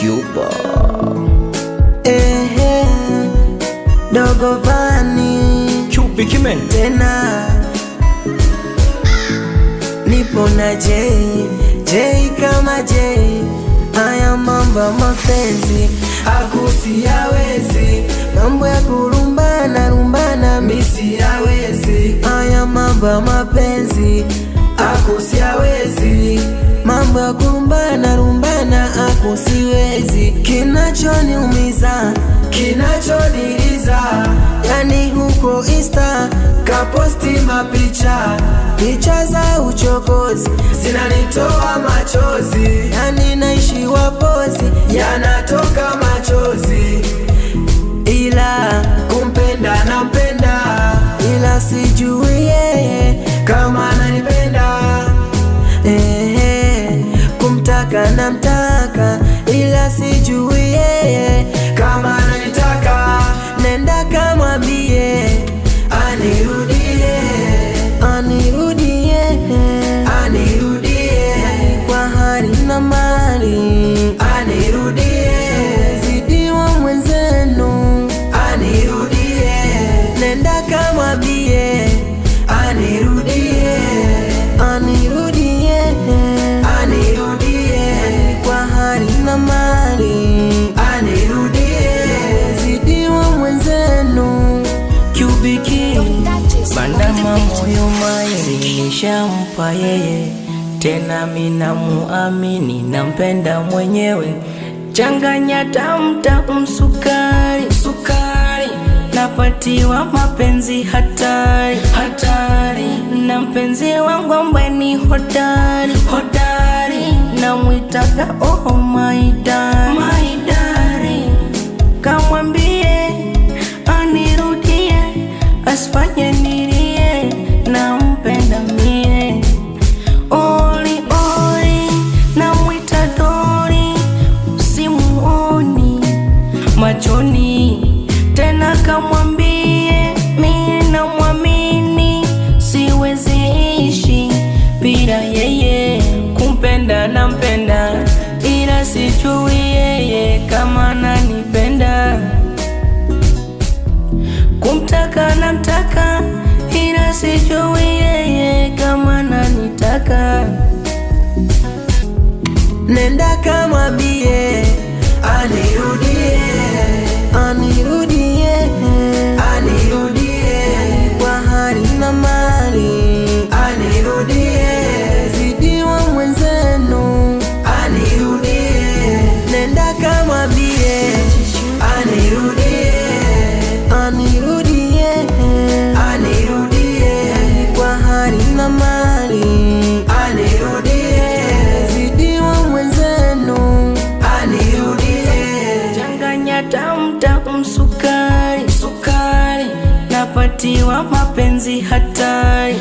Cuba. Dogo Vani Chupi Kimen tena nipo na J kama J. Haya mambo mapenzi akusi yawezi, mambo ya kurumbana misi yawezi. Haya mambo mapenzi akusi yawezi, mambo ya kurumbana akusiwezi. Kinachoniumiza kinachoniliza, yani huko Insta kaposti picha za uchokozi zinanitoa machozi, yani naishi wapozi yanatoka machozi. Ila kumpenda nampenda, ila sijui yeye kama ananipenda. Kumtaka namtaka, ila sijui yeye kama ananitaka. Nenda kamwambie anirudie kwa hali na mali, anirudie zidiwa mwenzenu, anirudie. Nenda kamwambie anirudie kwa hali na mali, anirudie zidiwa mwenzenu. Cubiki bandama moyo mai nilishampa yeye, tena mina muamini nampenda mwenyewe. Changanya tamtam sukari, napatiwa mapenzi hatari, na mpenzi wangu ambaye ni hodari, namwitaga oh my darling. Kamwambie anirudie, asifanye nilie, nampenda mie. Oli namwita Dori, simuoni machoni tena. Kamwambie mimi namwamini, siwezi ishi bila yeye. Kumpenda nampenda, ila sijui yeye kama ananipenda. Kumtaka namtaka, ila sijui yeye kama ananitaka. Nenda kamwambie anirudie kwa hali na mali, anirudie zidiwa mwenzenu, anirudie. Nenda kamwambie anirudie kwa hali na mali, anirudie zidiwa mwenzenu, anirudie. Changanya tamtam sukari, napatiwa mapenzi hatari,